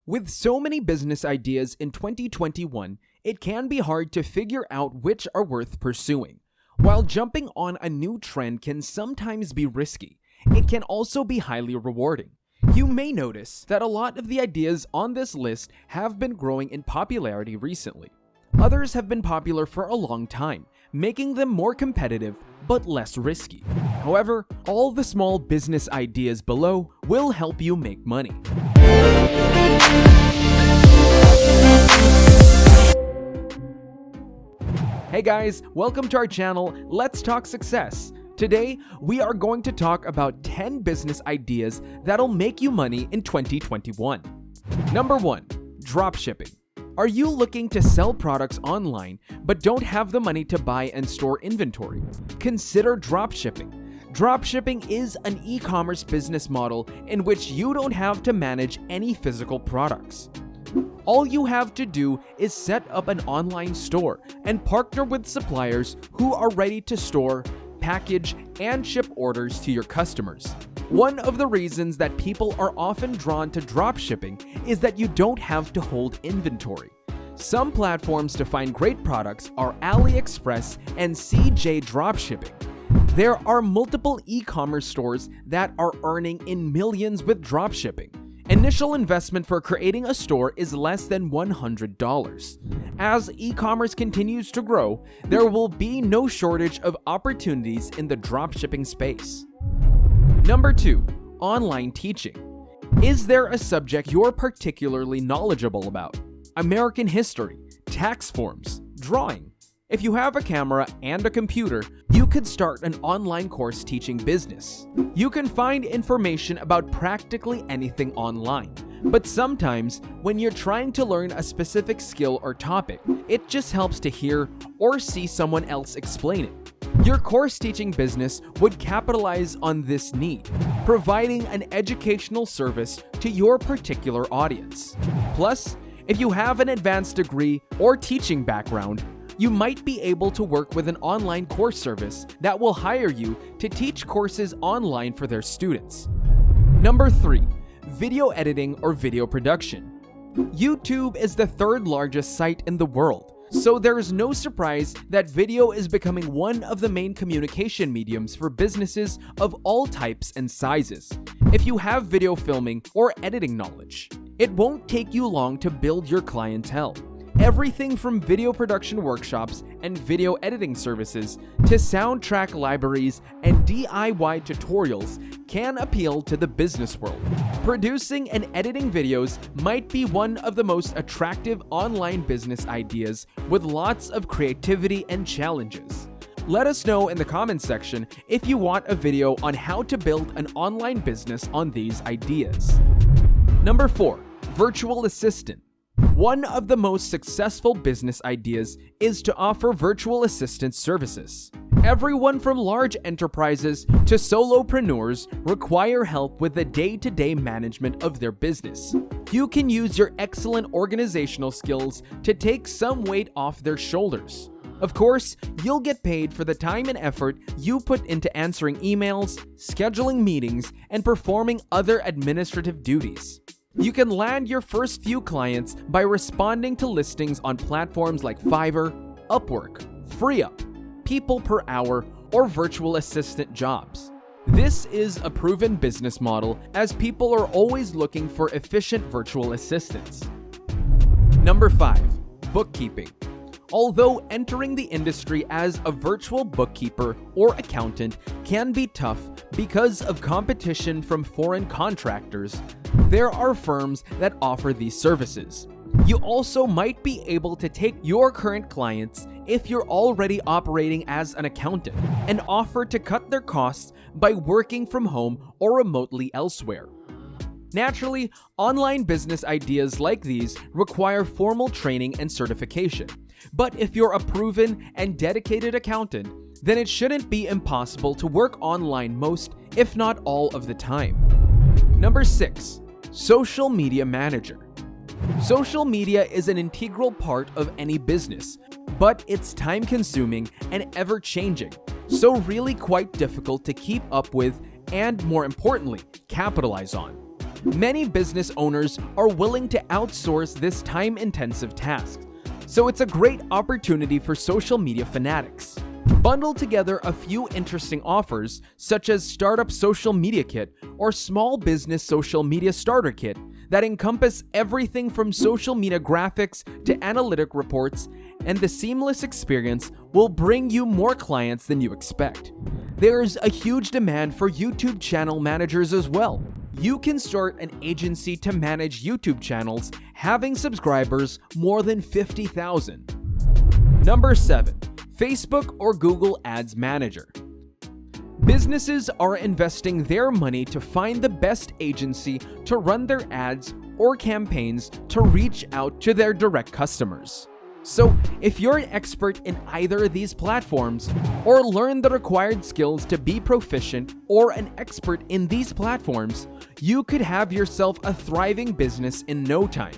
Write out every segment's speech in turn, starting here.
With so many business ideas in 2021, it can be hard to figure out which are worth pursuing. While jumping on a new trend can sometimes be risky, it can also be highly rewarding. You may notice that a lot of the ideas on this list have been growing in popularity recently. Others have been popular for a long time, making them more competitive but less risky. However, all the small business ideas below will help you make money. Hey guys, welcome to our channel, Let's Talk Success. Today, we are going to talk about 10 business ideas that'll make you money in 2021. Number 1. Dropshipping. Are you looking to sell products online but don't have the money to buy and store inventory? Consider dropshipping. Dropshipping is an e-commerce business model in which you don't have to manage any physical products. All you have to do is set up an online store and partner with suppliers who are ready to store, package, and ship orders to your customers. One of the reasons that people are often drawn to dropshipping is that you don't have to hold inventory. Some platforms to find great products are AliExpress and CJ Dropshipping. There are multiple e-commerce stores that are earning in millions with dropshipping. Initial investment for creating a store is less than $100. As e-commerce continues to grow, there will be no shortage of opportunities in the dropshipping space. Number 2. Online teaching. Is there a subject you're particularly knowledgeable about? American history, tax forms, drawing. If you have a camera and a computer, you could start an online course teaching business. You can find information about practically anything online, but sometimes when you're trying to learn a specific skill or topic, it just helps to hear or see someone else explain it. Your course teaching business would capitalize on this need, providing an educational service to your particular audience. Plus, if you have an advanced degree or teaching background, you might be able to work with an online course service that will hire you to teach courses online for their students. Number 3. Video editing or video production. YouTube is the third largest site in the world, so there is no surprise that video is becoming one of the main communication mediums for businesses of all types and sizes. If you have video filming or editing knowledge, it won't take you long to build your clientele. Everything from video production workshops and video editing services to soundtrack libraries and DIY tutorials can appeal to the business world. Producing and editing videos might be one of the most attractive online business ideas with lots of creativity and challenges. Let us know in the comments section if you want a video on how to build an online business on these ideas. Number 4. Virtual assistant. One of the most successful business ideas is to offer virtual assistant services. Everyone from large enterprises to solopreneurs require help with the day-to-day management of their business. You can use your excellent organizational skills to take some weight off their shoulders. Of course, you'll get paid for the time and effort you put into answering emails, scheduling meetings, and performing other administrative duties. You can land your first few clients by responding to listings on platforms like Fiverr, Upwork, FreeUp, People Per Hour, or virtual assistant jobs. This is a proven business model as people are always looking for efficient virtual assistants. Number 5. Bookkeeping. Although entering the industry as a virtual bookkeeper or accountant can be tough because of competition from foreign contractors, there are firms that offer these services. You also might be able to take your current clients, if you're already operating as an accountant, and offer to cut their costs by working from home or remotely elsewhere. Naturally, online business ideas like these require formal training and certification. But if you're a proven and dedicated accountant, then it shouldn't be impossible to work online most, if not all of the time. Number 6. Social media manager. Social media is an integral part of any business, but it's time-consuming and ever-changing, so really quite difficult to keep up with and, more importantly, capitalize on. Many business owners are willing to outsource this time-intensive task, so it's a great opportunity for social media fanatics. Bundle together a few interesting offers, such as Startup Social Media Kit or Small Business Social Media Starter Kit, that encompass everything from social media graphics to analytic reports, and the seamless experience will bring you more clients than you expect. There's a huge demand for YouTube channel managers as well. You can start an agency to manage YouTube channels having subscribers more than 50,000. Number 7. Facebook or Google Ads Manager. Businesses are investing their money to find the best agency to run their ads or campaigns to reach out to their direct customers. So, if you're an expert in either of these platforms, or learn the required skills to be proficient or an expert in these platforms, you could have yourself a thriving business in no time.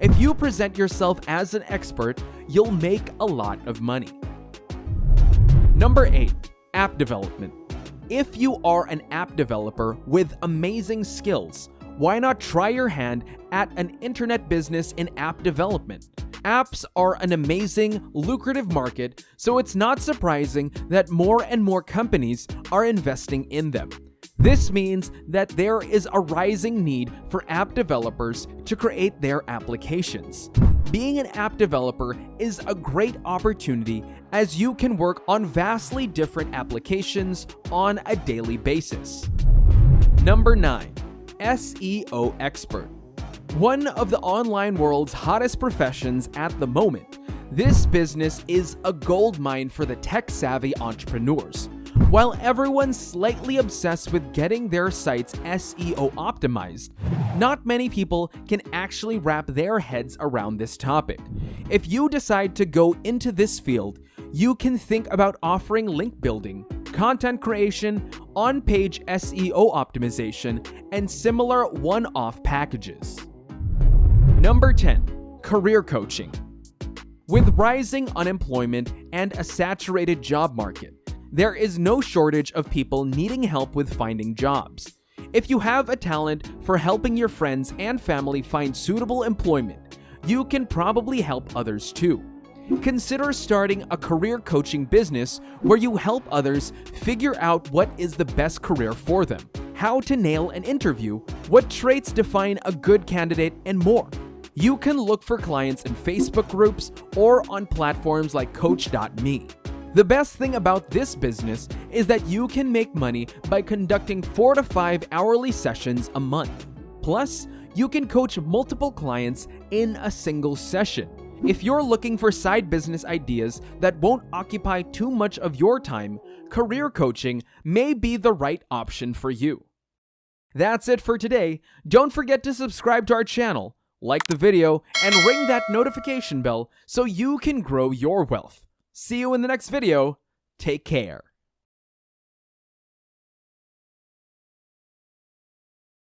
If you present yourself as an expert, you'll make a lot of money. Number 8. App development. If you are an app developer with amazing skills, why not try your hand at an internet business in app development? Apps are an amazing, lucrative market, so it's not surprising that more and more companies are investing in them. This means that there is a rising need for app developers to create their applications. Being an app developer is a great opportunity as you can work on vastly different applications on a daily basis. Number 9. SEO expert. One of the online world's hottest professions at the moment, this business is a goldmine for the tech-savvy entrepreneurs. While everyone's slightly obsessed with getting their sites SEO optimized, not many people can actually wrap their heads around this topic. If you decide to go into this field, you can think about offering link building, content creation, on-page SEO optimization, and similar one-off packages. Number 10. Career coaching. With rising unemployment and a saturated job market, there is no shortage of people needing help with finding jobs. If you have a talent for helping your friends and family find suitable employment, you can probably help others too. Consider starting a career coaching business where you help others figure out what is the best career for them, how to nail an interview, what traits define a good candidate, and more. You can look for clients in Facebook groups or on platforms like Coach.me. The best thing about this business is that you can make money by conducting 4 to 5 hourly sessions a month. Plus, you can coach multiple clients in a single session. If you're looking for side business ideas that won't occupy too much of your time, career coaching may be the right option for you. That's it for today. Don't forget to subscribe to our channel, like the video, and ring that notification bell so you can grow your wealth. See you in the next video. Take care.